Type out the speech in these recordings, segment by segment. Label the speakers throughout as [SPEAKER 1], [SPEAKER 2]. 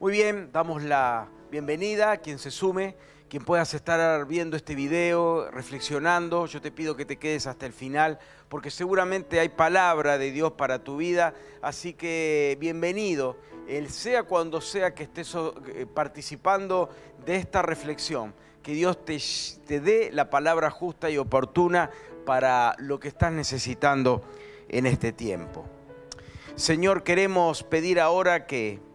[SPEAKER 1] Muy bien, damos la bienvenida a quien se sume, quien puedas estar viendo este video, reflexionando. Yo te pido que te quedes hasta el final, porque seguramente hay palabra de Dios para tu vida. Así que bienvenido, sea cuando sea que estés participando de esta reflexión. Que Dios te dé la palabra justa y oportuna para lo que estás necesitando en este tiempo. Señor, queremos pedir ahora que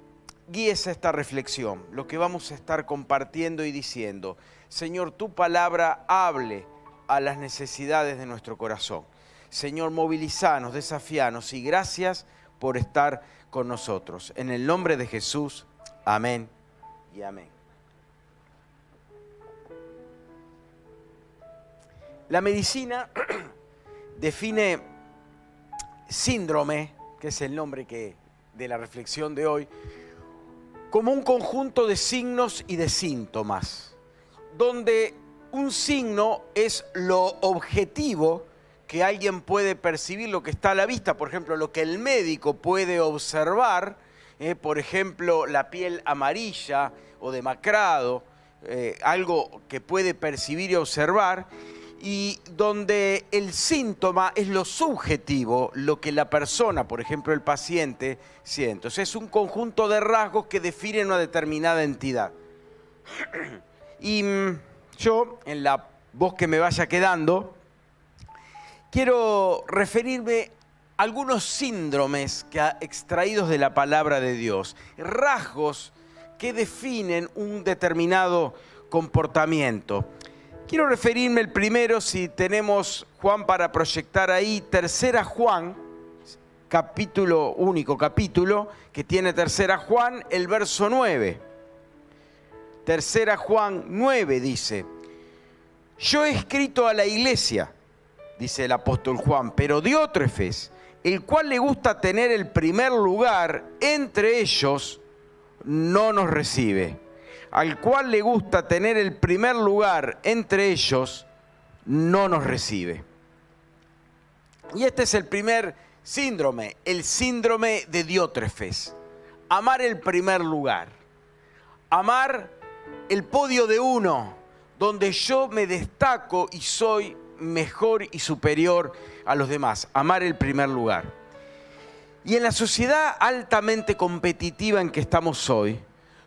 [SPEAKER 1] guíes esta reflexión, lo que vamos a estar compartiendo y diciendo. Señor, tu palabra hable a las necesidades de nuestro corazón. Señor, movilizanos, desafíanos y gracias por estar con nosotros. En el nombre de Jesús, amén y amén. La medicina define síndrome, que es el nombre de la reflexión de hoy, como un conjunto de signos y de síntomas, donde un signo es lo objetivo que alguien puede percibir, lo que está a la vista, por ejemplo, lo que el médico puede observar, por ejemplo, la piel amarilla o demacrado, algo que puede percibir y observar, y donde el síntoma es lo subjetivo, lo que la persona, por ejemplo el paciente, siente. Entonces es un conjunto de rasgos que definen una determinada entidad. Y yo, en la voz que me vaya quedando, quiero referirme a algunos síndromes extraídos de la palabra de Dios, rasgos que definen un determinado comportamiento. Quiero referirme el primero, si tenemos Juan para proyectar ahí, Tercera Juan, único capítulo que tiene Tercera Juan, el verso 9. Tercera Juan 9 dice: yo he escrito a la iglesia, dice el apóstol Juan, pero Diótrefes, el cual le gusta tener el primer lugar entre ellos, no nos recibe. Al cual le gusta tener el primer lugar entre ellos, no nos recibe. Y este es el primer síndrome, el síndrome de Diótrefes. Amar el primer lugar. Amar el podio de uno, donde yo me destaco y soy mejor y superior a los demás. Amar el primer lugar. Y en la sociedad altamente competitiva en que estamos hoy,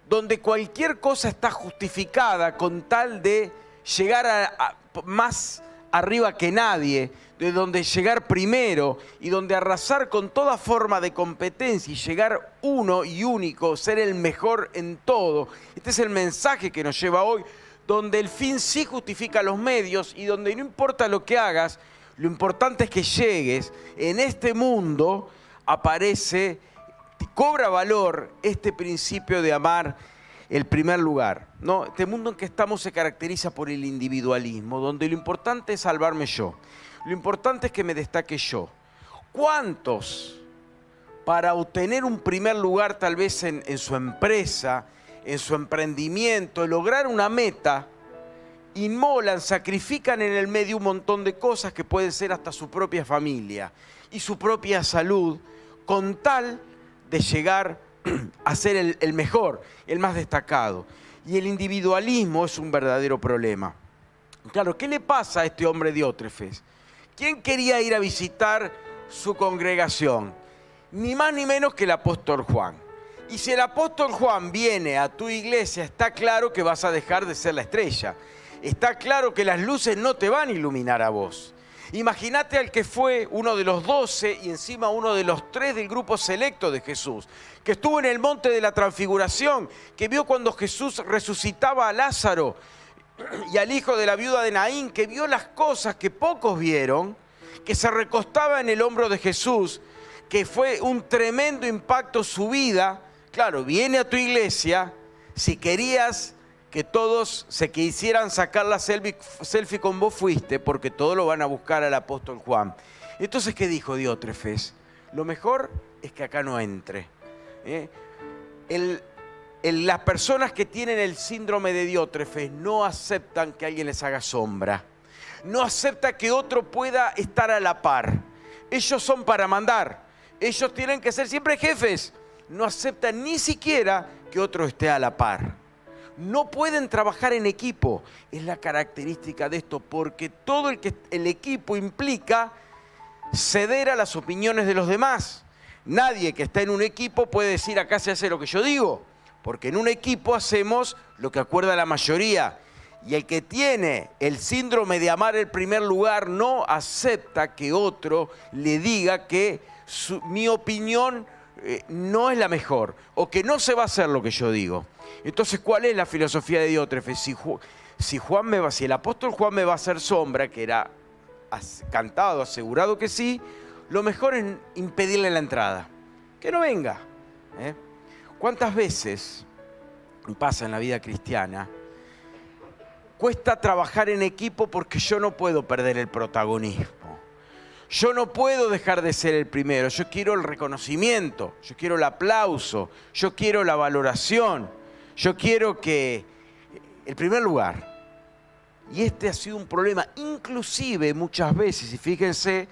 [SPEAKER 1] donde cualquier cosa está justificada con tal de llegar a más arriba que nadie, de donde llegar primero y donde arrasar con toda forma de competencia y llegar uno y único, ser el mejor en todo. Este es el mensaje que nos lleva hoy, donde el fin sí justifica los medios y donde no importa lo que hagas, lo importante es que llegues. En este mundo cobra valor este principio de amar el primer lugar, ¿no? Este mundo en que estamos se caracteriza por el individualismo, donde lo importante es salvarme yo, lo importante es que me destaque yo. ¿Cuántos, para obtener un primer lugar tal vez en su empresa, en su emprendimiento, lograr una meta, inmolan, sacrifican en el medio un montón de cosas que pueden ser hasta su propia familia y su propia salud, con tal de llegar a ser el mejor, el más destacado? Y el individualismo es un verdadero problema. Claro, ¿qué le pasa a este hombre Diótrefes? ¿Quién quería ir a visitar su congregación? Ni más ni menos que el apóstol Juan. Y si el apóstol Juan viene a tu iglesia, está claro que vas a dejar de ser la estrella. Está claro que las luces no te van a iluminar a vos. Imagínate al que fue uno de los 12 y encima uno de los 3 del grupo selecto de Jesús, que estuvo en el monte de la transfiguración, que vio cuando Jesús resucitaba a Lázaro y al hijo de la viuda de Naín, que vio las cosas que pocos vieron, que se recostaba en el hombro de Jesús, que fue un tremendo impacto su vida. Claro, viene a tu iglesia, si querías que todos se quisieran sacar la selfie con vos, fuiste, porque todos lo van a buscar al apóstol Juan. Entonces, ¿qué dijo Diótrefes? Lo mejor es que acá no entre. Las personas que tienen el síndrome de Diótrefes no aceptan que alguien les haga sombra. No acepta que otro pueda estar a la par. Ellos son para mandar. Ellos tienen que ser siempre jefes. no aceptan ni siquiera que otro esté a la par. No pueden trabajar en equipo. Es la característica de esto, porque todo el equipo implica ceder a las opiniones de los demás. Nadie que está en un equipo puede decir acá se hace lo que yo digo, porque en un equipo hacemos lo que acuerda la mayoría. Y el que tiene el síndrome de amar el primer lugar no acepta que otro le diga que mi opinión no es la mejor o que no se va a hacer lo que yo digo. Entonces, ¿cuál es la filosofía de Diótrefes? Si el apóstol Juan me va a hacer sombra, que era cantado, asegurado que sí, lo mejor es impedirle la entrada, que no venga. ¿Cuántas veces pasa en la vida cristiana? Cuesta trabajar en equipo porque yo no puedo perder el protagonismo. Yo no puedo dejar de ser el primero. Yo quiero el reconocimiento, yo quiero el aplauso, yo quiero la valoración, yo quiero que el primer lugar. Y este ha sido un problema, inclusive muchas veces, y fíjense,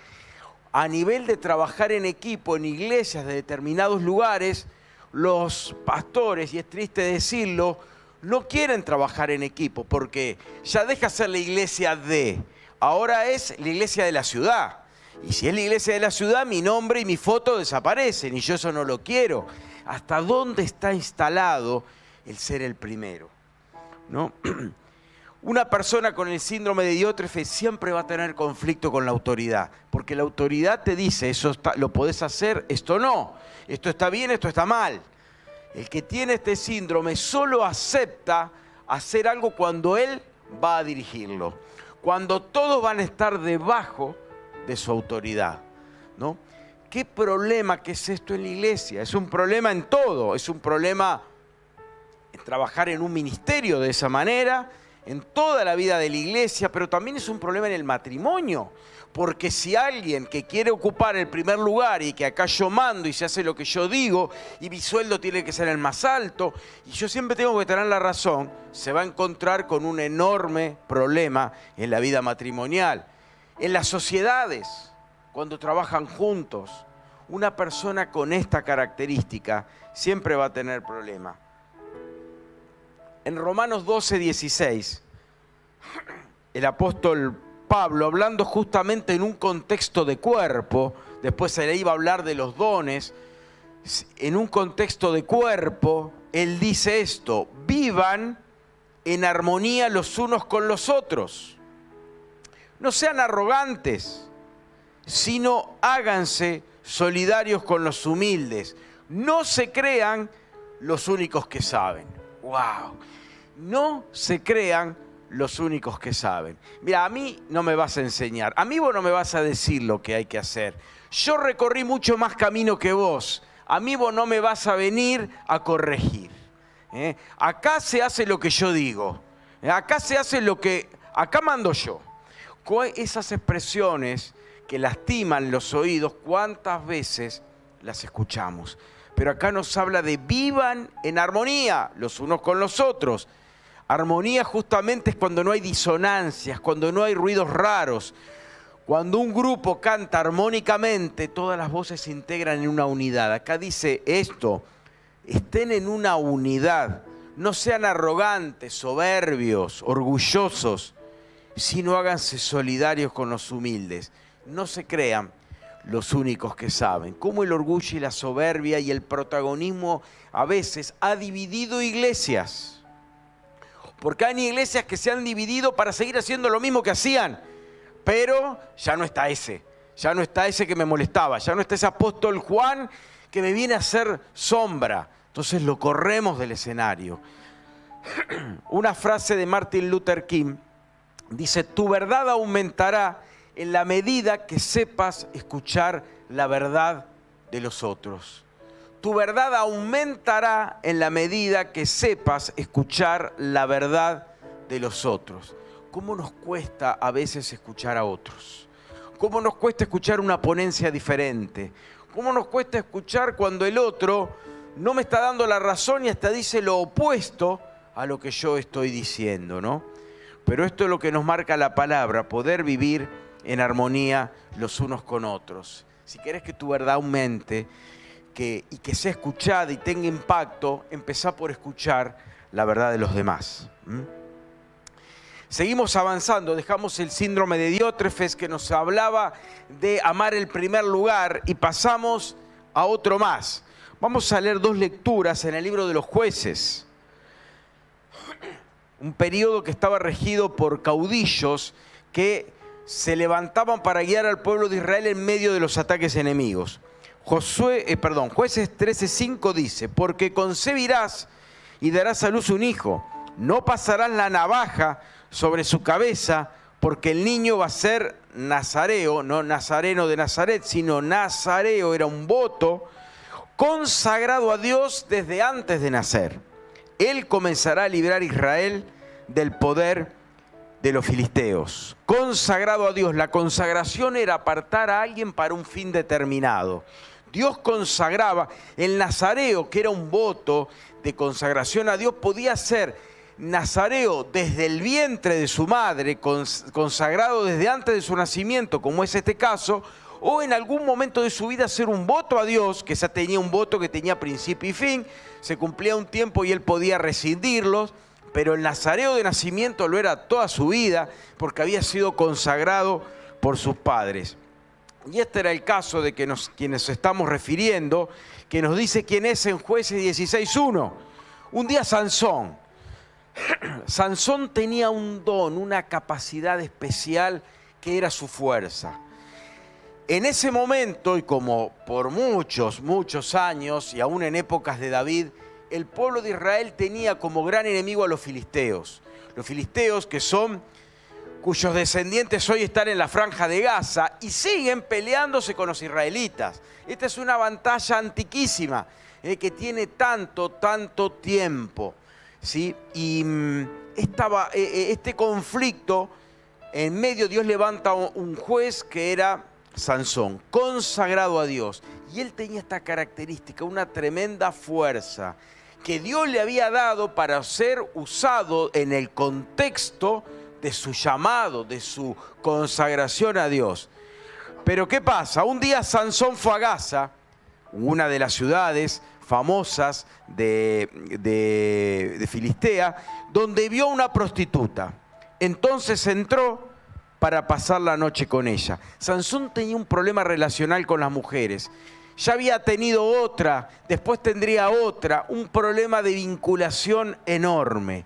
[SPEAKER 1] a nivel de trabajar en equipo, en iglesias de determinados lugares, los pastores, y es triste decirlo, no quieren trabajar en equipo porque ya deja ser la iglesia ahora es la iglesia de la ciudad. Y si es la iglesia de la ciudad, mi nombre y mi foto desaparecen y yo eso no lo quiero. ¿Hasta dónde está instalado el ser el primero? ¿No? Una persona con el síndrome de Diótrefes siempre va a tener conflicto con la autoridad, porque la autoridad te dice, eso lo podés hacer, esto no, esto está bien, esto está mal. El que tiene este síndrome solo acepta hacer algo cuando él va a dirigirlo, cuando todos van a estar debajo de su autoridad, ¿no? ¿Qué problema que es esto en la iglesia? Es un problema en todo, es un problema en trabajar en un ministerio de esa manera, en toda la vida de la iglesia, pero también es un problema en el matrimonio. Porque si alguien que quiere ocupar el primer lugar y que acá yo mando y se hace lo que yo digo y mi sueldo tiene que ser el más alto y yo siempre tengo que tener la razón, se va a encontrar con un enorme problema en la vida matrimonial. En las sociedades, cuando trabajan juntos, una persona con esta característica siempre va a tener problema. En Romanos 12:16, el apóstol Pablo, hablando justamente en un contexto de cuerpo, después se le iba a hablar de los dones, en un contexto de cuerpo, él dice esto: vivan en armonía los unos con los otros. No sean arrogantes, sino háganse solidarios con los humildes. No se crean los únicos que saben. ¡Wow! No se crean los únicos que saben. Mira, a mí no me vas a enseñar, a mí vos no me vas a decir lo que hay que hacer. Yo recorrí mucho más camino que vos, a mí vos no me vas a venir a corregir. Acá se hace lo que yo digo, acá se hace acá mando yo. Esas expresiones que lastiman los oídos, ¿cuántas veces las escuchamos? Pero acá nos habla de vivan en armonía los unos con los otros. Armonía justamente es cuando no hay disonancias, cuando no hay ruidos raros. Cuando un grupo canta armónicamente, todas las voces se integran en una unidad. Acá dice esto: estén en una unidad, no sean arrogantes, soberbios, orgullosos, sino háganse solidarios con los humildes. No se crean los únicos que saben. Cómo el orgullo y la soberbia y el protagonismo a veces ha dividido iglesias. Porque hay iglesias que se han dividido para seguir haciendo lo mismo que hacían. Pero ya no está ese que me molestaba, ya no está ese apóstol Juan que me viene a hacer sombra. Entonces lo corremos del escenario. Una frase de Martin Luther King dice: tu verdad aumentará en la medida que sepas escuchar la verdad de los otros. Tu verdad aumentará en la medida que sepas escuchar la verdad de los otros. ¿Cómo nos cuesta a veces escuchar a otros? ¿Cómo nos cuesta escuchar una ponencia diferente? ¿Cómo nos cuesta escuchar cuando el otro no me está dando la razón y hasta dice lo opuesto a lo que yo estoy diciendo, ¿no? Pero esto es lo que nos marca la palabra: poder vivir en armonía los unos con otros. Si querés que tu verdad aumente, y que sea escuchada y tenga impacto, empezá por escuchar la verdad de los demás. Seguimos avanzando, dejamos el síndrome de Diótrefes que nos hablaba de amar el primer lugar y pasamos a otro más. Vamos a leer 2 lecturas en el libro de los Jueces. Un periodo que estaba regido por caudillos que se levantaban para guiar al pueblo de Israel en medio de los ataques enemigos. Jueces 13:5 dice: porque concebirás y darás a luz un hijo, no pasarás la navaja sobre su cabeza, porque el niño va a ser nazareo, no nazareno de Nazaret, sino nazareo, era un voto consagrado a Dios desde antes de nacer. Él comenzará a librar a Israel del poder de los filisteos. Consagrado a Dios. La consagración era apartar a alguien para un fin determinado. Dios consagraba. El nazareo, que era un voto de consagración a Dios, podía ser nazareo desde el vientre de su madre, consagrado desde antes de su nacimiento, como es este caso, o en algún momento de su vida hacer un voto a Dios, que ya tenía un voto que tenía principio y fin, se cumplía un tiempo y él podía rescindirlos, pero el nazareo de nacimiento lo era toda su vida porque había sido consagrado por sus padres. Y este era el caso de quienes estamos refiriendo, que nos dice quién es en Jueces 16:1. Un día Sansón tenía un don, una capacidad especial que era su fuerza. En ese momento, y como por muchos años, y aún en épocas de David, el pueblo de Israel tenía como gran enemigo a los filisteos. Los filisteos cuyos descendientes hoy están en la Franja de Gaza y siguen peleándose con los israelitas. Esta es una batalla antiquísima que tiene tanto tiempo, ¿sí? Y este conflicto, en medio Dios levanta un juez que era Sansón, consagrado a Dios. Y él tenía esta característica, una tremenda fuerza que Dios le había dado para ser usado en el contexto de su llamado, de su consagración a Dios. Pero ¿qué pasa? Un día Sansón fue a Gaza, una de las ciudades famosas de Filistea, donde vio a una prostituta. Entonces entró para pasar la noche con ella. Sansón tenía un problema relacional con las mujeres. Ya había tenido otra, después tendría otra, un problema de vinculación enorme.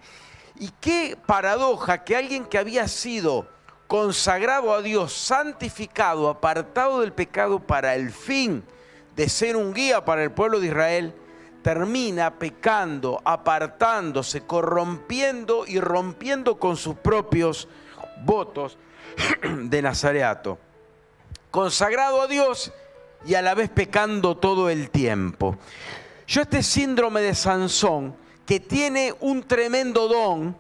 [SPEAKER 1] Y qué paradoja que alguien que había sido consagrado a Dios, santificado, apartado del pecado para el fin de ser un guía para el pueblo de Israel, termina pecando, apartándose, corrompiendo y rompiendo con sus propios votos de nazareato. Consagrado a Dios y a la vez pecando todo el tiempo. Este síndrome de Sansón, que tiene un tremendo don,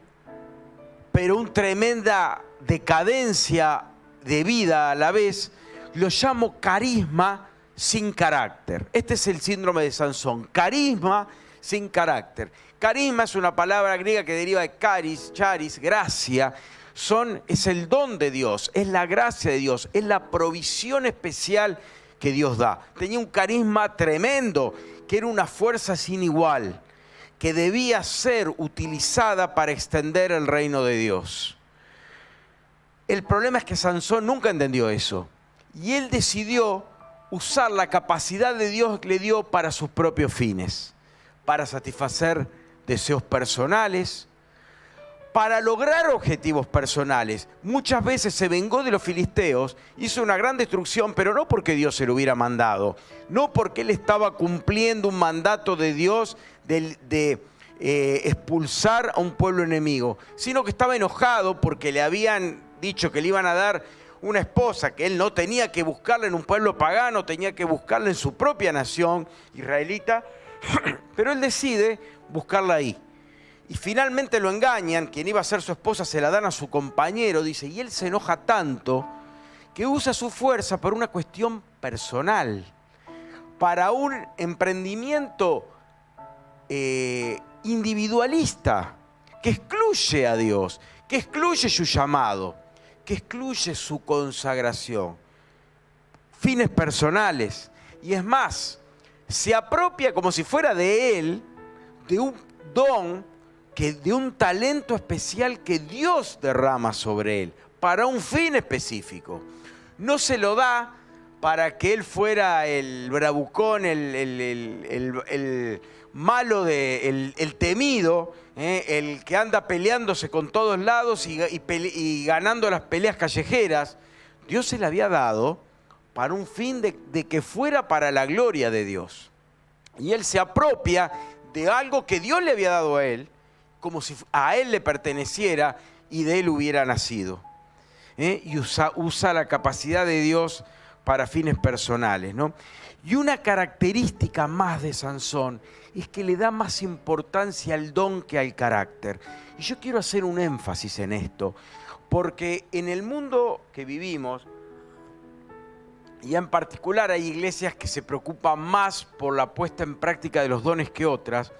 [SPEAKER 1] pero una tremenda decadencia de vida a la vez, lo llamo carisma sin carácter. Este es el síndrome de Sansón, carisma sin carácter. Carisma es una palabra griega que deriva de charis, gracia. Es el don de Dios, es la gracia de Dios, es la provisión especial que Dios da. Tenía un carisma tremendo, que era una fuerza sin igual, que debía ser utilizada para extender el reino de Dios. El problema es que Sansón nunca entendió eso, y él decidió usar la capacidad de Dios que le dio para sus propios fines, para satisfacer deseos personales, para lograr objetivos personales. Muchas veces se vengó de los filisteos, hizo una gran destrucción, pero no porque Dios se lo hubiera mandado, no porque él estaba cumpliendo un mandato de Dios de expulsar a un pueblo enemigo, sino que estaba enojado porque le habían dicho que le iban a dar una esposa que él no tenía que buscarla en un pueblo pagano, tenía que buscarla en su propia nación israelita, pero él decide buscarla ahí. Y finalmente lo engañan, quien iba a ser su esposa se la dan a su compañero, dice, y él se enoja tanto que usa su fuerza para una cuestión personal, para un emprendimiento individualista, que excluye a Dios, que excluye su llamado, que excluye su consagración. Fines personales. Y es más, se apropia como si fuera de él, de un don, de un talento especial que Dios derrama sobre él, para un fin específico. No se lo da para que él fuera el bravucón, el malo, el temido, el que anda peleándose con todos lados y ganando las peleas callejeras. Dios se le había dado para un fin de que fuera para la gloria de Dios. Y él se apropia de algo que Dios le había dado a él, como si a él le perteneciera y de él hubiera nacido. Y usa la capacidad de Dios para fines personales, ¿no? Y una característica más de Sansón es que le da más importancia al don que al carácter. Y yo quiero hacer un énfasis en esto, porque en el mundo que vivimos, y en particular hay iglesias que se preocupan más por la puesta en práctica de los dones que otras,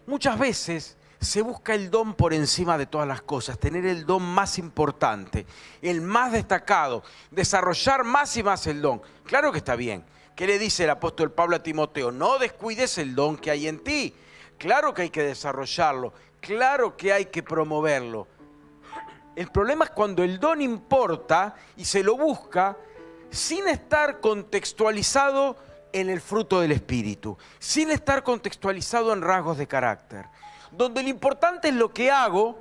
[SPEAKER 1] muchas veces se busca el don por encima de todas las cosas, tener el don más importante, el más destacado, desarrollar más y más el don. Claro que está bien. ¿Qué le dice el apóstol Pablo a Timoteo? No descuides el don que hay en ti. Claro que hay que desarrollarlo, claro que hay que promoverlo. El problema es cuando el don importa y se lo busca sin estar contextualizado en el fruto del Espíritu, sin estar contextualizado en rasgos de carácter, donde lo importante es lo que hago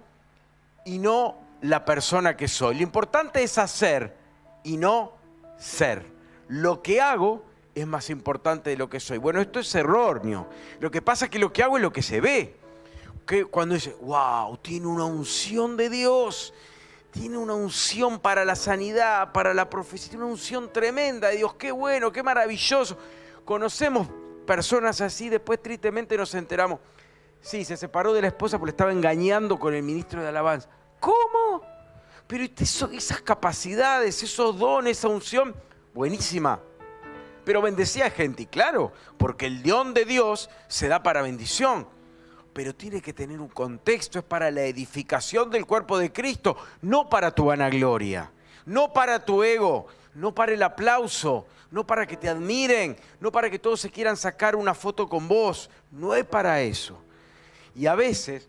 [SPEAKER 1] y no la persona que soy. Lo importante es hacer y no ser. Lo que hago es más importante de lo que soy. Bueno, esto es erróneo. Lo que pasa es que lo que hago es lo que se ve. Que cuando dice, wow, tiene una unción de Dios, tiene una unción para la sanidad, para la profecía, tiene una unción tremenda de Dios, qué bueno, qué maravilloso. Conocemos personas así, después tristemente nos enteramos. Sí, se separó de la esposa porque estaba engañando con el ministro de alabanza. ¿Cómo? Pero esas capacidades, esos dones, esa unción, buenísima. Pero bendecía a gente, y claro, porque el don de Dios se da para bendición. Pero tiene que tener un contexto, es para la edificación del cuerpo de Cristo, no para tu vanagloria, no para tu ego, no para el aplauso, no para que te admiren, no para que todos se quieran sacar una foto con vos, no es para eso. Y a veces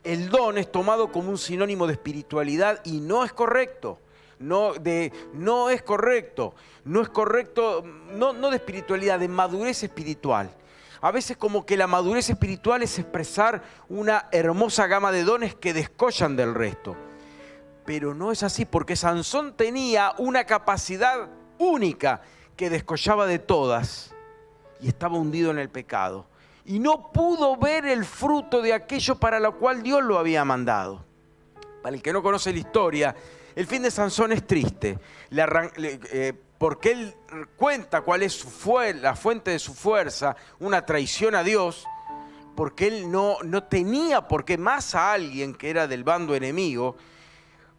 [SPEAKER 1] el don es tomado como un sinónimo de espiritualidad y no es correcto. No es correcto de espiritualidad, de madurez espiritual. A veces como que la madurez espiritual es expresar una hermosa gama de dones que descollan del resto. Pero no es así, porque Sansón tenía una capacidad única que descollaba de todas y estaba hundido en el pecado. Y no pudo ver el fruto de aquello para lo cual Dios lo había mandado. Para el que no conoce la historia, el fin de Sansón es triste, porque él cuenta cuál es la fuente de su fuerza, una traición a Dios, porque él no tenía por qué más a alguien que era del bando enemigo.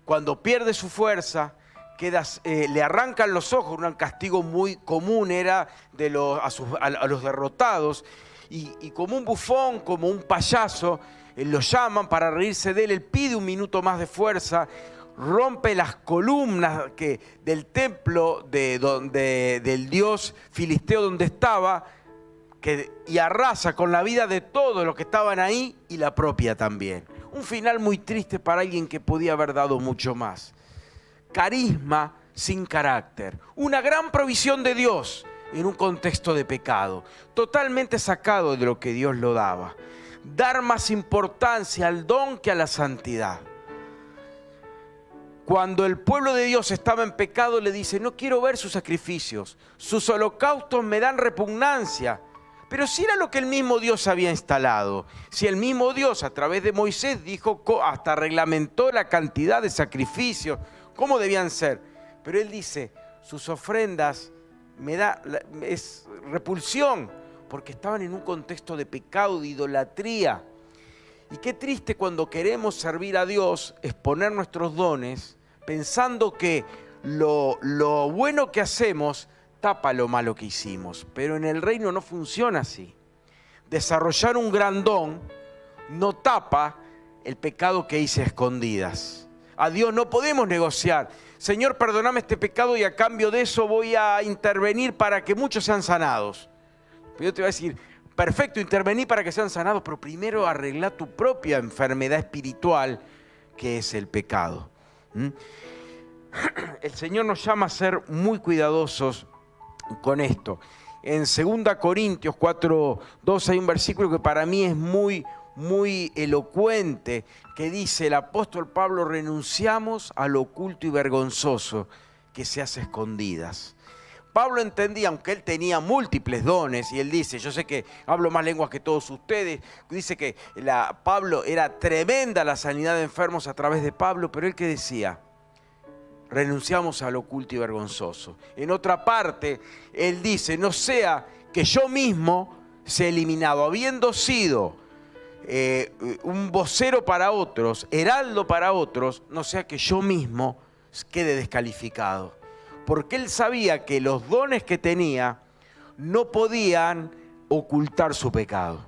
[SPEAKER 1] Cuando pierde su fuerza, le arrancan los ojos, un castigo muy común era a los derrotados, y como un bufón, como un payaso, lo llaman para reírse de él. Él pide un minuto más de fuerza, rompe las columnas del templo del dios filisteo donde estaba, y arrasa con la vida de todos los que estaban ahí y la propia también. Un final muy triste para alguien que podía haber dado mucho más. Carisma sin carácter. Una gran provisión de Dios en un contexto de pecado, totalmente sacado de lo que Dios lo daba. Dar más importancia al don que a la santidad. Cuando el pueblo de Dios estaba en pecado, le dice, no quiero ver sus sacrificios, sus holocaustos me dan repugnancia. Pero si era lo que el mismo Dios había instalado, si el mismo Dios a través de Moisés dijo, hasta reglamentó la cantidad de sacrificios, cómo debían ser. Pero él dice, sus ofrendas es repulsión, porque estaban en un contexto de pecado, de idolatría. Y qué triste cuando queremos servir a Dios, exponer nuestros dones, pensando que lo bueno que hacemos tapa lo malo que hicimos. Pero en el reino no funciona así. Desarrollar un gran don no tapa el pecado que hice a escondidas. A Dios no podemos negociar. Señor, perdóname este pecado y a cambio de eso voy a intervenir para que muchos sean sanados. Pero Dios te va a decir, perfecto, intervení para que sean sanados, pero primero arregla tu propia enfermedad espiritual, que es el pecado. El Señor nos llama a ser muy cuidadosos con esto. En 2 Corintios 4:2 hay un versículo que para mí es muy elocuente, que dice el apóstol Pablo: renunciamos a lo oculto y vergonzoso que se hace a escondidas. Pablo entendía, aunque él tenía múltiples dones, y él dice, yo sé que hablo más lenguas que todos ustedes, dice que Pablo era tremenda la sanidad de enfermos a través de Pablo, pero él que decía, renunciamos a lo oculto y vergonzoso. En otra parte, él dice, no sea que yo mismo sea eliminado, habiendo sido un vocero para otros, heraldo para otros, no sea que yo mismo quede descalificado. Porque él sabía que los dones que tenía no podían ocultar su pecado,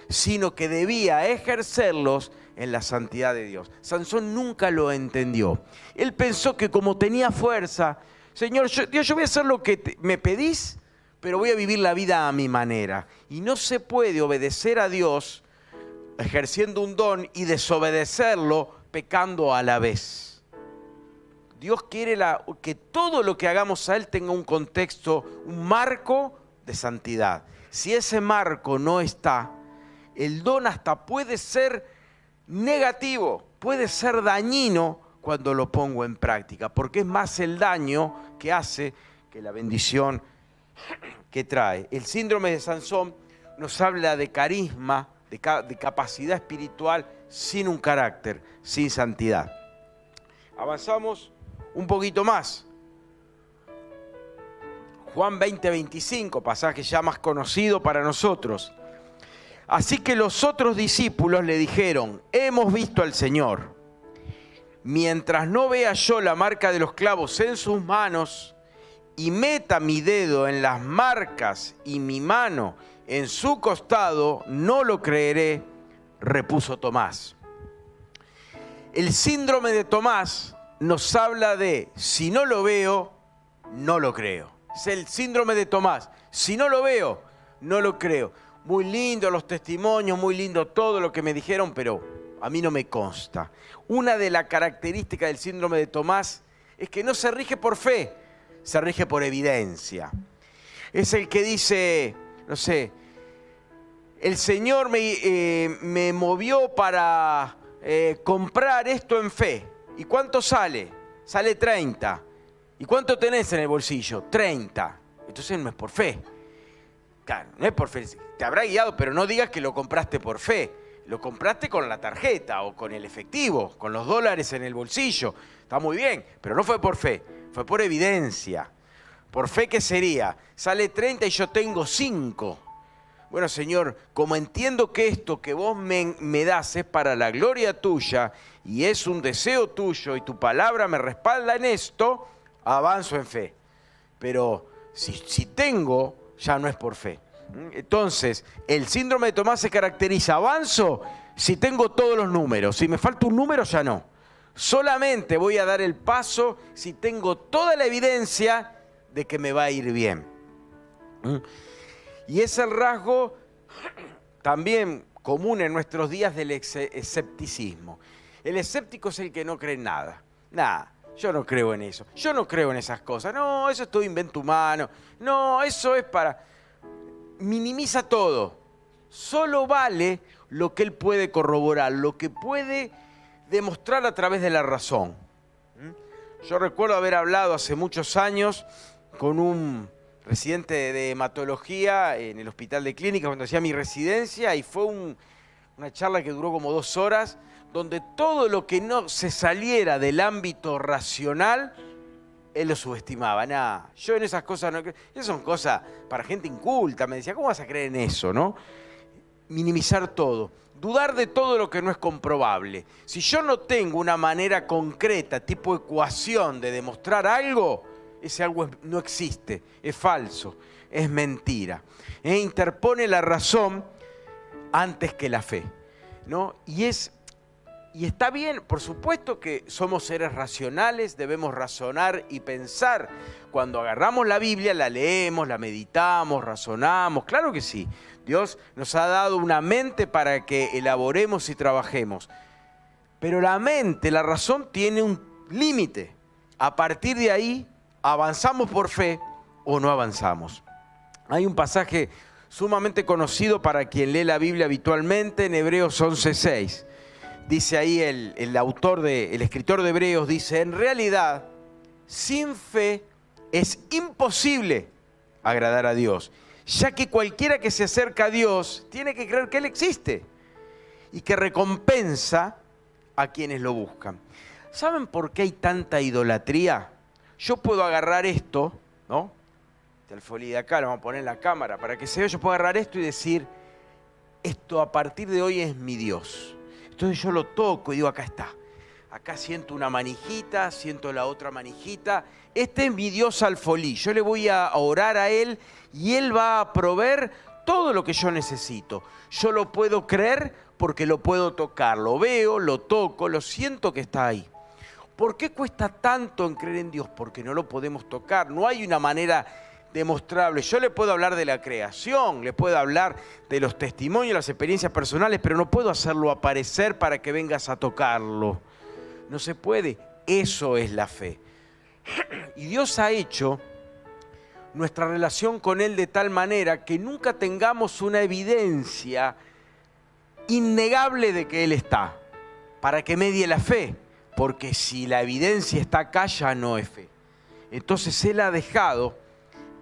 [SPEAKER 1] sino que debía ejercerlos en la santidad de Dios. Sansón nunca lo entendió. Él pensó que como tenía fuerza, Señor, yo voy a hacer lo que me pedís, pero voy a vivir la vida a mi manera. Y no se puede obedecer a Dios ejerciendo un don y desobedecerlo pecando a la vez. Dios quiere que todo lo que hagamos a Él tenga un contexto, un marco de santidad. Si ese marco no está, el don hasta puede ser negativo, puede ser dañino cuando lo pongo en práctica, porque es más el daño que hace que la bendición que trae. El síndrome de Sansón nos habla de carisma, de capacidad espiritual sin un carácter, sin santidad. Avanzamos un poquito más. Juan 20:25, pasaje ya más conocido para nosotros. Así que los otros discípulos le dijeron, hemos visto al Señor. Mientras no vea yo la marca de los clavos en sus manos y meta mi dedo en las marcas y mi mano en su costado, no lo creeré, repuso Tomás. El síndrome de Tomás nos habla de, si no lo veo, no lo creo. Es el síndrome de Tomás. Si no lo veo, no lo creo. Muy lindo los testimonios, muy lindo todo lo que me dijeron, pero a mí no me consta. Una de las características del síndrome de Tomás es que no se rige por fe, se rige por evidencia. Es el que dice, no sé, el Señor me movió para comprar esto en fe. ¿Y cuánto sale? Sale 30. ¿Y cuánto tenés en el bolsillo? 30. Entonces no es por fe. Claro, no es por fe. Te habrá guiado, pero no digas que lo compraste por fe. Lo compraste con la tarjeta o con el efectivo, con los dólares en el bolsillo. Está muy bien, pero no fue por fe. Fue por evidencia. ¿Por fe qué sería? Sale 30 y yo tengo 5. Bueno, Señor, como entiendo que esto que vos me das es para la gloria tuya y es un deseo tuyo y tu palabra me respalda en esto, avanzo en fe. Pero si tengo, ya no es por fe. Entonces, el síndrome de Tomás se caracteriza, avanzo si tengo todos los números. Si me falta un número, ya no. Solamente voy a dar el paso si tengo toda la evidencia de que me va a ir bien. Y es el rasgo también común en nuestros días del escepticismo. El escéptico es el que no cree en nada. Nada, yo no creo en eso. Yo no creo en esas cosas. No, eso es todo invento humano. No, eso es para... Minimiza todo. Solo vale lo que él puede corroborar, lo que puede demostrar a través de la razón. Yo recuerdo haber hablado hace muchos años con un residente de hematología en el hospital de clínica cuando hacía mi residencia y fue una charla que duró como 2 horas donde todo lo que no se saliera del ámbito racional él lo subestimaba. Nah, yo en esas cosas no creo. Esas son cosas para gente inculta. Me decía, ¿cómo vas a creer en eso, no? Minimizar todo. Dudar de todo lo que no es comprobable. Si yo no tengo una manera concreta, tipo ecuación, de demostrar algo, ese algo no existe, es falso, es mentira. Interpone la razón antes que la fe, ¿no? Y es Y está bien, por supuesto que somos seres racionales, debemos razonar y pensar. Cuando agarramos la Biblia, la leemos, la meditamos, razonamos, claro que sí. Dios nos ha dado una mente para que elaboremos y trabajemos. Pero la mente, la razón tiene un límite. A partir de ahí, avanzamos por fe o no avanzamos. Hay un pasaje sumamente conocido para quien lee la Biblia habitualmente en Hebreos 11:6. Dice ahí el escritor de Hebreos, dice, en realidad, sin fe es imposible agradar a Dios, ya que cualquiera que se acerca a Dios tiene que creer que Él existe y que recompensa a quienes lo buscan. ¿Saben por qué hay tanta idolatría? Yo puedo agarrar esto, ¿no? El folio de acá, lo vamos a poner en la cámara para que se vea. Yo puedo agarrar esto y decir, esto a partir de hoy es mi Dios. Entonces yo lo toco y digo, acá está. Acá siento una manijita, siento la otra manijita. Este es mi Dios alfolí. Yo le voy a orar a Él y Él va a proveer todo lo que yo necesito. Yo lo puedo creer porque lo puedo tocar. Lo veo, lo toco, lo siento que está ahí. ¿Por qué cuesta tanto en creer en Dios? Porque no lo podemos tocar. No hay una manera demostrable. Yo le puedo hablar de la creación, le puedo hablar de los testimonios, las experiencias personales, pero no puedo hacerlo aparecer para que vengas a tocarlo. No se puede. Eso es la fe. Y Dios ha hecho nuestra relación con Él de tal manera que nunca tengamos una evidencia innegable de que Él está, para que medie la fe, porque si la evidencia está acá ya no es fe. Entonces Él ha dejado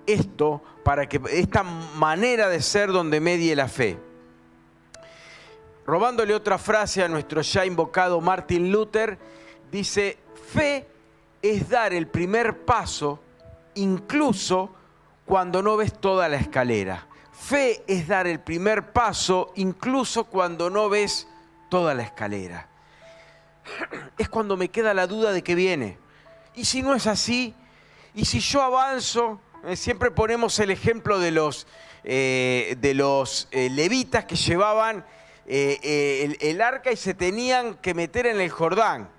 [SPEAKER 1] esto para que esta manera de ser donde medie la fe. Robándole otra frase a nuestro ya invocado Martin Luther, dice, fe es dar el primer paso incluso cuando no ves toda la escalera. Fe es dar el primer paso incluso cuando no ves toda la escalera. Es cuando me queda la duda de que viene. Y si no es así, y si yo avanzo, siempre ponemos el ejemplo de los levitas que llevaban el arca y se tenían que meter en el Jordán.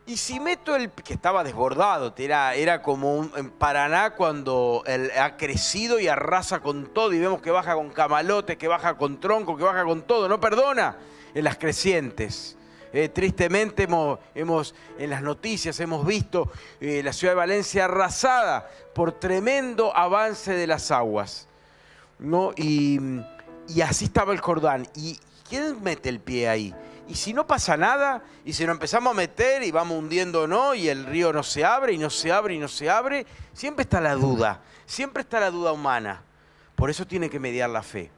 [SPEAKER 1] Y si meto que estaba desbordado, era como en Paraná cuando ha crecido y arrasa con todo y vemos que baja con camalotes, que baja con tronco, que baja con todo, no perdona en las crecientes. Tristemente en las noticias hemos visto la ciudad de Valencia arrasada por tremendo avance de las aguas, ¿no? Y así estaba el Jordán. ¿Y quién mete el pie ahí? Y si no pasa nada, y si nos empezamos a meter y vamos hundiendo, ¿no? Y el río no se abre, y no se abre, y no se abre, siempre está la duda humana. Por eso tiene que mediar la fe.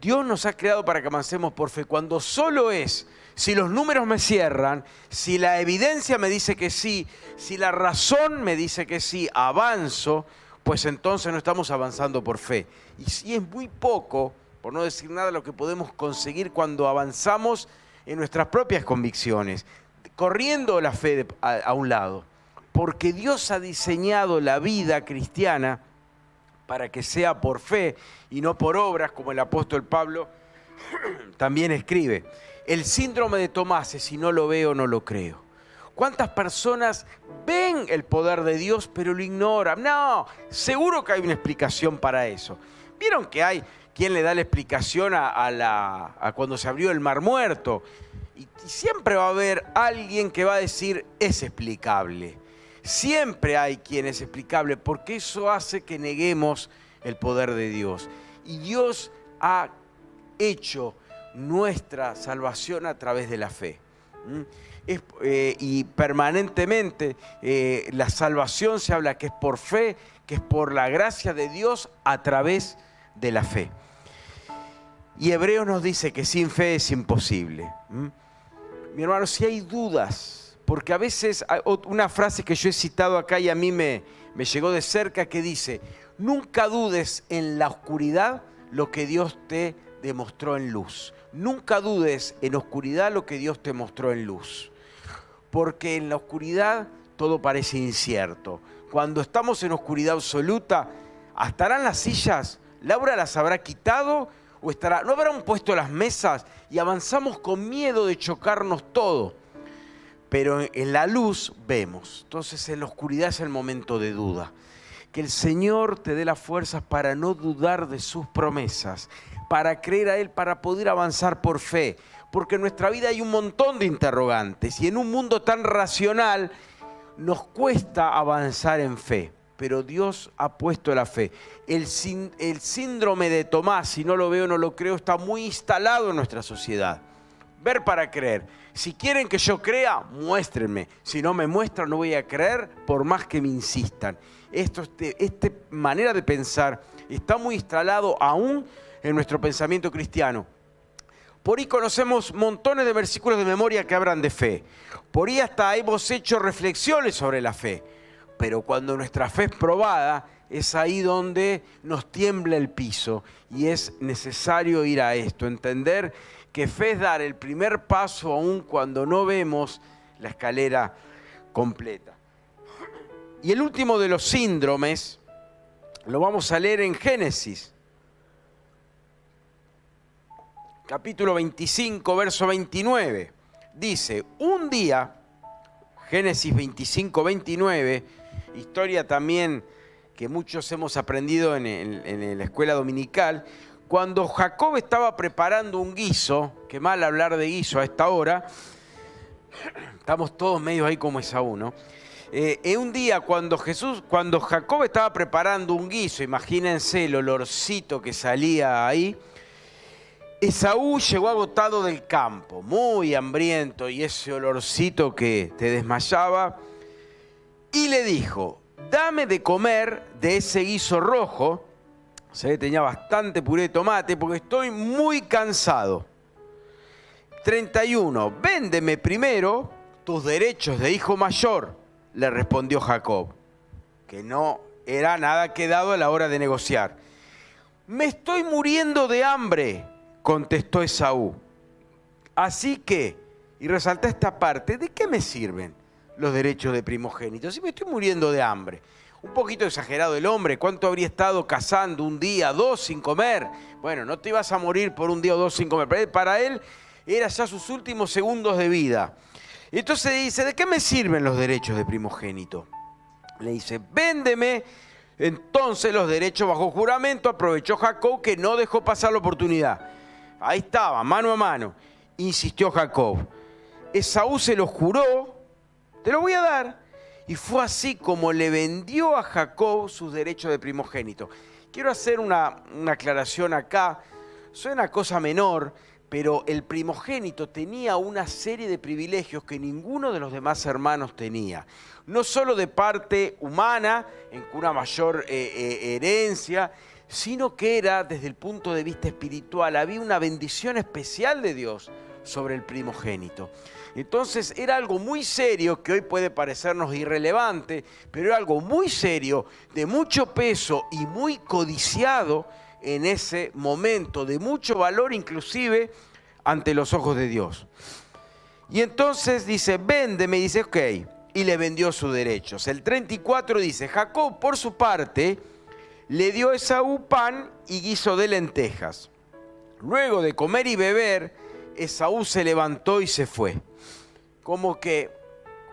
[SPEAKER 1] Dios nos ha creado para que avancemos por fe. Cuando solo es, si los números me cierran, si la evidencia me dice que sí, si la razón me dice que sí, avanzo, pues entonces no estamos avanzando por fe. Y si es muy poco, por no decir nada, lo que podemos conseguir cuando avanzamos en nuestras propias convicciones, corriendo la fe a un lado. Porque Dios ha diseñado la vida cristiana para que sea por fe y no por obras, como el apóstol Pablo también escribe. El síndrome de Tomás es: si no lo veo, no lo creo. ¿Cuántas personas ven el poder de Dios pero lo ignoran? No, seguro que hay una explicación para eso. ¿Vieron que hay quien le da la explicación a cuando se abrió el Mar Muerto? Y siempre va a haber alguien que va a decir: es explicable. Siempre hay quien es explicable, porque eso hace que neguemos el poder de Dios. Y Dios ha hecho nuestra salvación a través de la fe. Y permanentemente la salvación se habla que es por fe, que es por la gracia de Dios a través de la fe. Y Hebreos nos dice que sin fe es imposible. Mi hermano, si hay dudas, porque a veces hay una frase que yo he citado acá y a mí me llegó de cerca, que dice: nunca dudes en la oscuridad lo que Dios te demostró en luz. Nunca dudes en oscuridad lo que Dios te mostró en luz. Porque en la oscuridad todo parece incierto. Cuando estamos en oscuridad absoluta, ¿estarán las sillas? ¿Laura las habrá quitado ¿O no habrán puesto las mesas y avanzamos con miedo de chocarnos todo? Pero en la luz vemos. Entonces en la oscuridad es el momento de duda. Que el Señor te dé las fuerzas para no dudar de sus promesas, para creer a Él, para poder avanzar por fe. Porque en nuestra vida hay un montón de interrogantes y en un mundo tan racional nos cuesta avanzar en fe. Pero Dios ha puesto la fe. El síndrome de Tomás, si no lo veo, no lo creo, está muy instalado en nuestra sociedad. Ver para creer. Si quieren que yo crea, muéstrenme. Si no me muestran, no voy a creer por más que me insistan. Esta manera de pensar está muy instalado aún en nuestro pensamiento cristiano. Por ahí conocemos montones de versículos de memoria que hablan de fe. Por ahí hasta hemos hecho reflexiones sobre la fe. Pero cuando nuestra fe es probada, es ahí donde nos tiembla el piso. Y es necesario ir a esto, entender que fe es dar el primer paso aún cuando no vemos la escalera completa. Y el último de los síndromes lo vamos a leer en Génesis. Capítulo 25, verso 29. Dice, un día, Génesis 25, 29, historia también que muchos hemos aprendido en la escuela dominical, cuando Jacob estaba preparando un guiso, qué mal hablar de guiso a esta hora, estamos todos medio ahí como Esaú, ¿no? Un día cuando Jacob estaba preparando un guiso, imagínense el olorcito que salía ahí, Esaú llegó agotado del campo, muy hambriento y ese olorcito que te desmayaba, y le dijo, dame de comer de ese guiso rojo. Se ve que tenía bastante puré de tomate porque estoy muy cansado. 31. Véndeme primero tus derechos de hijo mayor, le respondió Jacob, que no era nada quedado a la hora de negociar. Me estoy muriendo de hambre, contestó Esaú. Así que, y resalta esta parte, ¿de qué me sirven los derechos de primogénito? Si me estoy muriendo de hambre. Un poquito exagerado el hombre, ¿cuánto habría estado cazando un día, dos sin comer? Bueno, no te ibas a morir por un día o dos sin comer. Para él era ya sus últimos segundos de vida. Entonces dice, ¿de qué me sirven los derechos de primogénito? Le dice, véndeme entonces los derechos bajo juramento. Aprovechó Jacob que no dejó pasar la oportunidad. Ahí estaba, mano a mano. Insistió Jacob. Esaú se lo juró, te lo voy a dar. Y fue así como le vendió a Jacob sus derechos de primogénito. Quiero hacer una aclaración acá. Suena cosa menor, pero el primogénito tenía una serie de privilegios que ninguno de los demás hermanos tenía. No solo de parte humana, en una mayor herencia, sino que era desde el punto de vista espiritual. Había una bendición especial de Dios sobre el primogénito. Entonces era algo muy serio que hoy puede parecernos irrelevante, pero era algo muy serio, de mucho peso y muy codiciado en ese momento, de mucho valor inclusive ante los ojos de Dios. Y entonces dice, véndeme, dice, ok, y le vendió sus derechos. El 34 dice, Jacob por su parte le dio a Esaú pan y guiso de lentejas. Luego de comer y beber, Esaú se levantó y se fue. Como que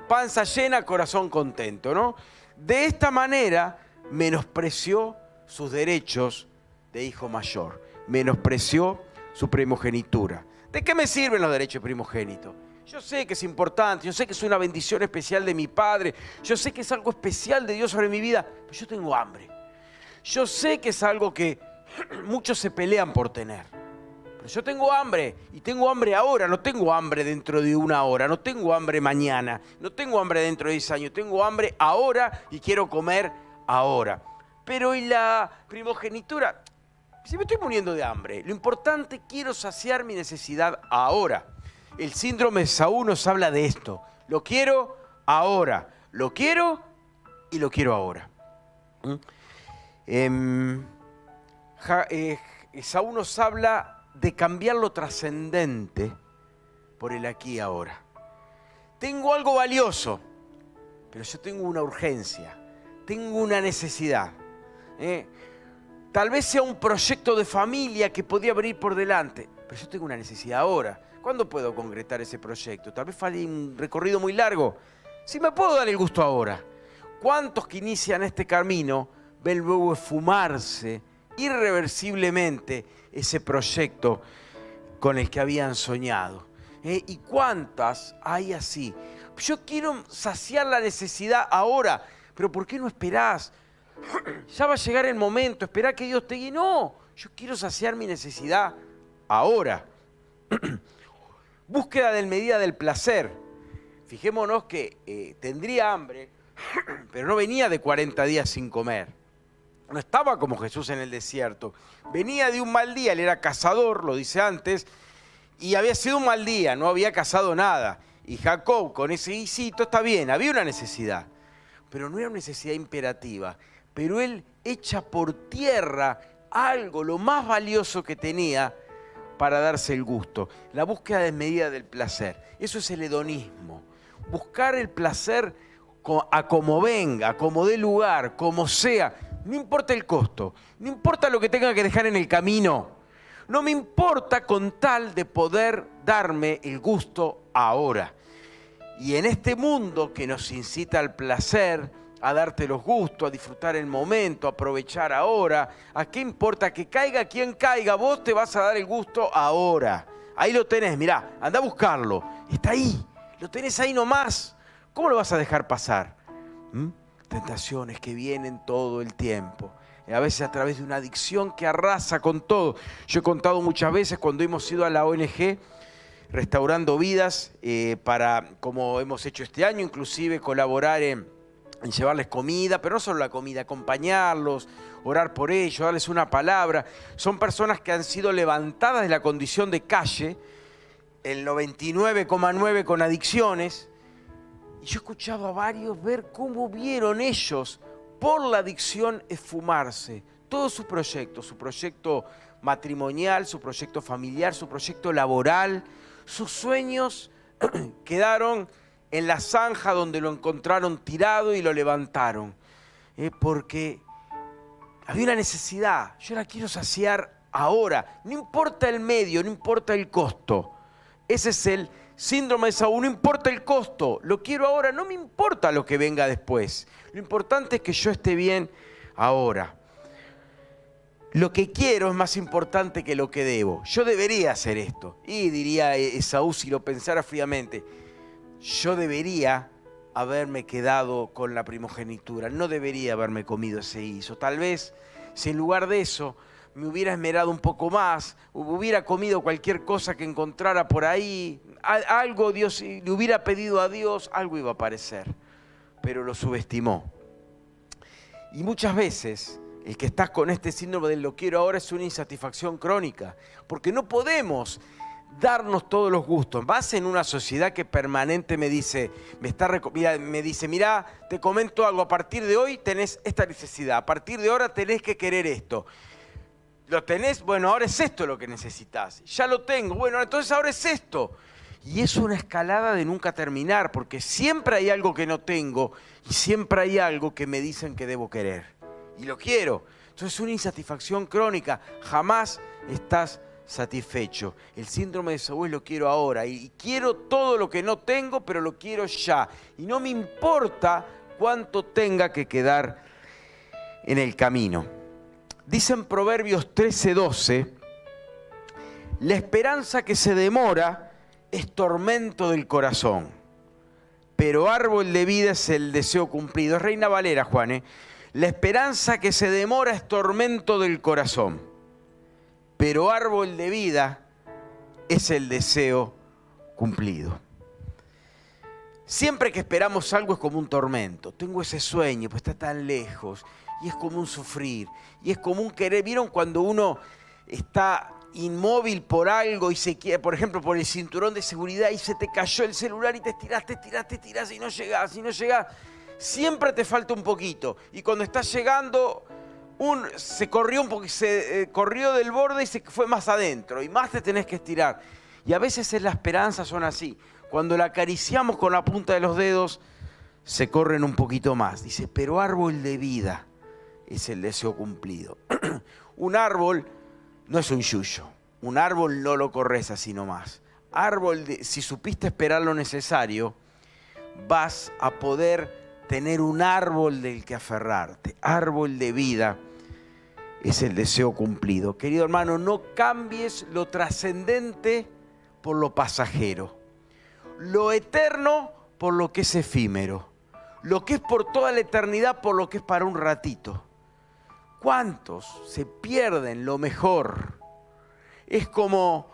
[SPEAKER 1] panza llena, corazón contento, ¿no? De esta manera menospreció sus derechos de hijo mayor, menospreció su primogenitura. ¿De qué me sirven los derechos de primogénito? Yo sé que es importante, yo sé que es una bendición especial de mi padre, yo sé que es algo especial de Dios sobre mi vida, pero yo tengo hambre. Yo sé que es algo que muchos se pelean por tener. Pero yo tengo hambre, y tengo hambre ahora, no tengo hambre dentro de una hora, no tengo hambre mañana, no tengo hambre dentro de 10 años, tengo hambre ahora y quiero comer ahora. Pero ¿y la primogenitura? Si me estoy muriendo de hambre, lo importante, quiero saciar mi necesidad ahora. El síndrome de Esaú nos habla de esto. Lo quiero ahora, lo quiero y lo quiero ahora. Esaú nos habla de cambiar lo trascendente por el aquí y ahora. Tengo algo valioso, pero yo tengo una urgencia, tengo una necesidad. Tal vez sea un proyecto de familia que podría venir por delante, pero yo tengo una necesidad ahora. ¿Cuándo puedo concretar ese proyecto? Tal vez falle un recorrido muy largo. Sí me puedo dar el gusto ahora. ¿Cuántos que inician este camino ven luego esfumarse irreversiblemente ese proyecto con el que habían soñado? ¿Y cuántas hay así? Yo quiero saciar la necesidad ahora, pero ¿por qué no esperás? Ya va a llegar el momento, esperá que Dios te guíe. No, yo quiero saciar mi necesidad ahora. Búsqueda del medida del placer. Fijémonos que tendría hambre, pero no venía de 40 días sin comer. No estaba como Jesús en el desierto. Venía de un mal día, él era cazador, lo dice antes, y había sido un mal día, no había cazado nada. Y Jacob con ese guisito está bien, había una necesidad, pero no era una necesidad imperativa. Pero él echa por tierra algo, lo más valioso que tenía, para darse el gusto. La búsqueda desmedida del placer. Eso es el hedonismo. Buscar el placer a como venga, como dé lugar, como sea. No importa el costo, no importa lo que tenga que dejar en el camino. No me importa con tal de poder darme el gusto ahora. Y en este mundo que nos incita al placer, a darte los gustos, a disfrutar el momento, a aprovechar ahora. ¿A qué importa que caiga quien caiga? Vos te vas a dar el gusto ahora. Ahí lo tenés, mirá, andá a buscarlo. Está ahí, lo tenés ahí nomás. ¿Cómo lo vas a dejar pasar? Tentaciones que vienen todo el tiempo. A veces a través de una adicción que arrasa con todo. Yo he contado muchas veces cuando hemos ido a la ONG Restaurando Vidas, como hemos hecho este año, inclusive colaborar en llevarles comida, pero no solo la comida, acompañarlos, orar por ellos, darles una palabra. Son personas que han sido levantadas de la condición de calle, el 99,9 con adicciones. Y yo escuchaba a varios ver cómo vieron ellos por la adicción esfumarse. Todo su proyecto matrimonial, su proyecto familiar, su proyecto laboral, sus sueños quedaron en la zanja donde lo encontraron tirado y lo levantaron. Porque había una necesidad, yo la quiero saciar ahora. No importa el medio, no importa el costo. Ese es el síndrome de Saúl, no importa el costo, lo quiero ahora, no me importa lo que venga después. Lo importante es que yo esté bien ahora. Lo que quiero es más importante que lo que debo. Yo debería hacer esto. Y diría Esaú si lo pensara fríamente, yo debería haberme quedado con la primogenitura, no debería haberme comido ese guiso. Tal vez si en lugar de eso me hubiera esmerado un poco más, hubiera comido cualquier cosa que encontrara por ahí, algo Dios le hubiera pedido a Dios, algo iba a aparecer, pero lo subestimó. Y muchas veces el que estás con este síndrome del lo quiero ahora es una insatisfacción crónica, porque no podemos darnos todos los gustos. Vas en una sociedad que permanente me dice, mira, te comento algo, a partir de hoy tenés esta necesidad, a partir de ahora tenés que querer esto. ¿Lo tenés? Bueno, ahora es esto lo que necesitas. Ya lo tengo, bueno, entonces ahora es esto. Y es una escalada de nunca terminar, porque siempre hay algo que no tengo y siempre hay algo que me dicen que debo querer. Y lo quiero. Entonces es una insatisfacción crónica. Jamás estás satisfecho. El síndrome de Saúl lo quiero ahora. Y quiero todo lo que no tengo, pero lo quiero ya. Y no me importa cuánto tenga que quedar en el camino. Dice en Proverbios 13:12, la esperanza que se demora es tormento del corazón, pero árbol de vida es el deseo cumplido. Es Reina Valera, Juan, La esperanza que se demora es tormento del corazón, pero árbol de vida es el deseo cumplido. Siempre que esperamos algo es como un tormento. Tengo ese sueño, pues está tan lejos, y es como un sufrir, y es como un querer. ¿Vieron cuando uno está inmóvil por algo y se quiere, por ejemplo, por el cinturón de seguridad y se te cayó el celular y te estirás y no llegás? Siempre te falta un poquito. Y cuando estás llegando, se corrió del borde y se fue más adentro. Y más te tenés que estirar. Y a veces en la esperanza son así. Cuando la acariciamos con la punta de los dedos, se corren un poquito más. Dice, pero árbol de vida es el deseo cumplido. Un árbol no es un yuyo. Un árbol no lo corres así nomás. Si supiste esperar lo necesario, vas a poder tener un árbol del que aferrarte. Árbol de vida es el deseo cumplido. Querido hermano, no cambies lo trascendente por lo pasajero. Lo eterno por lo que es efímero. Lo que es por toda la eternidad por lo que es para un ratito. ¿Cuántos se pierden lo mejor? Es como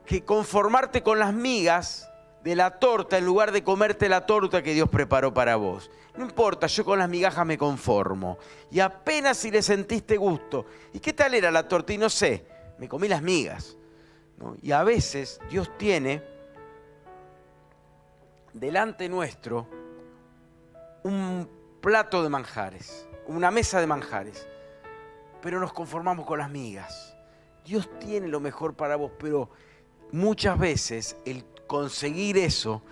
[SPEAKER 1] que conformarte con las migas de la torta en lugar de comerte la torta que Dios preparó para vos. No importa, yo con las migajas me conformo. Y apenas si le sentiste gusto. ¿Y qué tal era la torta? Y no sé, me comí las migas, ¿no? Y a veces Dios tiene delante nuestro un plato de manjares, una mesa de manjares, pero nos conformamos con las migas. Dios tiene lo mejor para vos, pero muchas veces el conseguir eso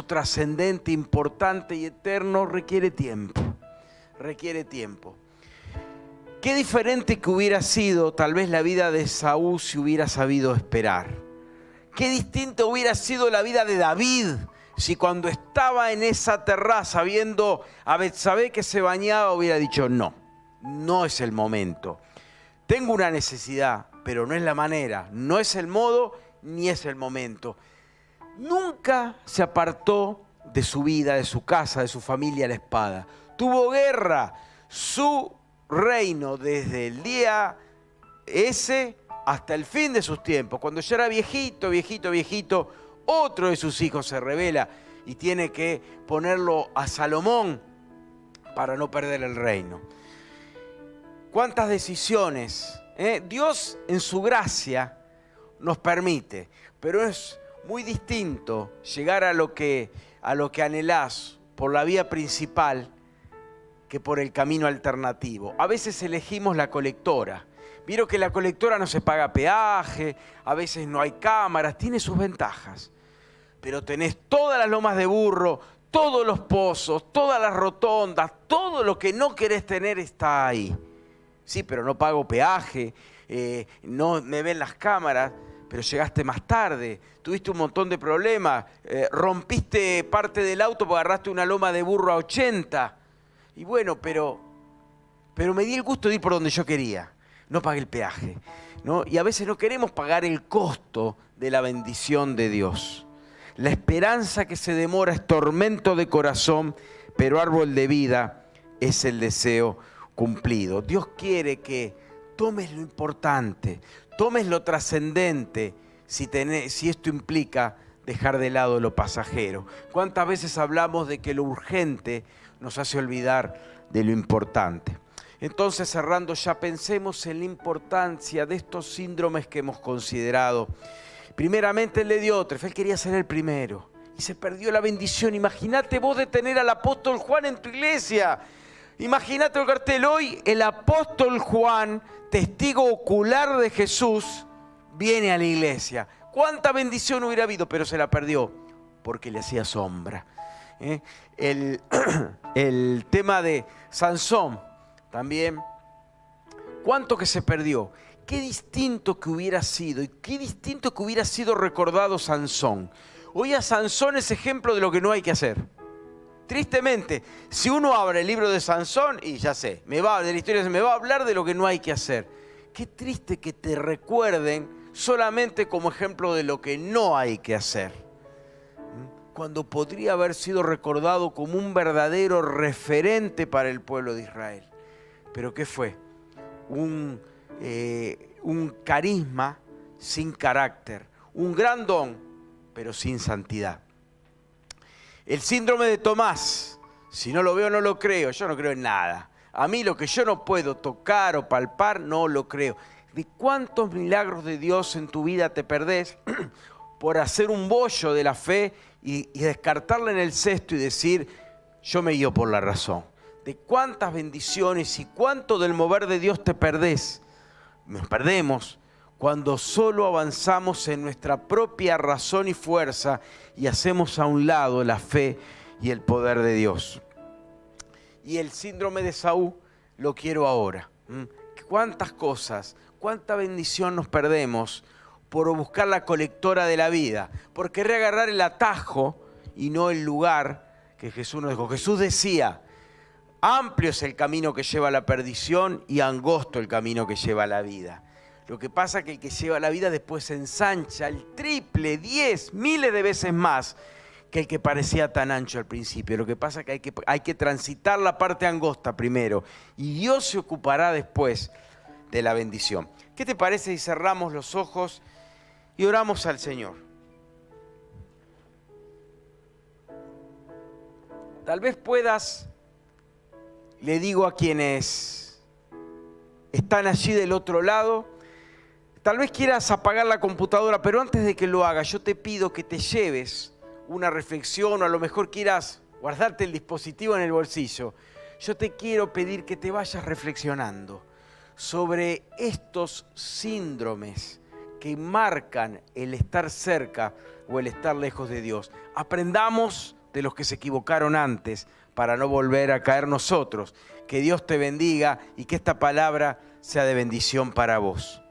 [SPEAKER 1] trascendente, importante y eterno requiere tiempo. Requiere tiempo. Qué diferente que hubiera sido tal vez la vida de Saúl si hubiera sabido esperar. Qué distinto hubiera sido la vida de David si cuando estaba en esa terraza viendo a Betsabé que se bañaba hubiera dicho no, no es el momento. Tengo una necesidad, pero no es la manera, no es el modo ni es el momento. Nunca se apartó de su vida, de su casa, de su familia la espada. Tuvo guerra, su reino desde el día ese hasta el fin de sus tiempos. Cuando ya era viejito, otro de sus hijos se rebela y tiene que ponerlo a Salomón para no perder el reino. ¿Cuántas decisiones? Dios en su gracia nos permite, pero es muy distinto llegar a lo que anhelás por la vía principal que por el camino alternativo. A veces elegimos la colectora. Vieron que la colectora no se paga peaje, a veces no hay cámaras, tiene sus ventajas. Pero tenés todas las lomas de burro, todos los pozos, todas las rotondas, todo lo que no querés tener está ahí. Sí, pero no pago peaje, no me ven las cámaras, pero llegaste más tarde, tuviste un montón de problemas, rompiste parte del auto porque agarraste una loma de burro a 80. Y bueno, pero me di el gusto de ir por donde yo quería, no pagué el peaje, ¿no? Y a veces no queremos pagar el costo de la bendición de Dios. La esperanza que se demora es tormento de corazón, pero árbol de vida es el deseo cumplido. Dios quiere que tomes lo importante, tomes lo trascendente, si esto implica dejar de lado lo pasajero. ¿Cuántas veces hablamos de que lo urgente nos hace olvidar de lo importante? Entonces, cerrando ya, pensemos en la importancia de estos síndromes que hemos considerado. Primeramente el de Diótrefes, él quería ser el primero y se perdió la bendición. Imagínate vos de tener al apóstol Juan en tu iglesia. Imagínate el cartel hoy, el apóstol Juan, testigo ocular de Jesús, viene a la iglesia. ¿Cuánta bendición hubiera habido? Pero se la perdió porque le hacía sombra. El tema de Sansón también, ¿cuánto que se perdió? Qué distinto que hubiera sido y qué distinto que hubiera sido recordado Sansón. Hoy a Sansón es ejemplo de lo que no hay que hacer. Tristemente, si uno abre el libro de Sansón, y ya sé, me va a hablar de lo que no hay que hacer. Qué triste que te recuerden solamente como ejemplo de lo que no hay que hacer, cuando podría haber sido recordado como un verdadero referente para el pueblo de Israel. ¿Pero qué fue? Un carisma sin carácter, un gran don, pero sin santidad. El síndrome de Tomás, si no lo veo no lo creo, yo no creo en nada. A mí lo que yo no puedo tocar o palpar, no lo creo. ¿De cuántos milagros de Dios en tu vida te perdés por hacer un bollo de la fe y descartarla en el cesto y decir, yo me guío por la razón? ¿De cuántas bendiciones y cuánto del mover de Dios te perdés? Nos perdemos cuando solo avanzamos en nuestra propia razón y fuerza y hacemos a un lado la fe y el poder de Dios. Y el síndrome de Saúl lo quiero ahora. ¿Cuántas cosas, cuánta bendición nos perdemos por buscar la colectora de la vida? Por querer agarrar el atajo y no el lugar que Jesús nos dejó. Jesús decía, amplio es el camino que lleva a la perdición y angosto el camino que lleva a la vida. Lo que pasa es que el que lleva la vida después se ensancha el triple, 10, miles de veces más que el que parecía tan ancho al principio. Lo que pasa es que hay que transitar la parte angosta primero y Dios se ocupará después de la bendición. ¿Qué te parece si cerramos los ojos y oramos al Señor? Tal vez puedas, le digo a quienes están allí del otro lado, tal vez quieras apagar la computadora, pero antes de que lo hagas, yo te pido que te lleves una reflexión o a lo mejor quieras guardarte el dispositivo en el bolsillo. Yo te quiero pedir que te vayas reflexionando sobre estos síndromes que marcan el estar cerca o el estar lejos de Dios. Aprendamos de los que se equivocaron antes para no volver a caer nosotros. Que Dios te bendiga y que esta palabra sea de bendición para vos.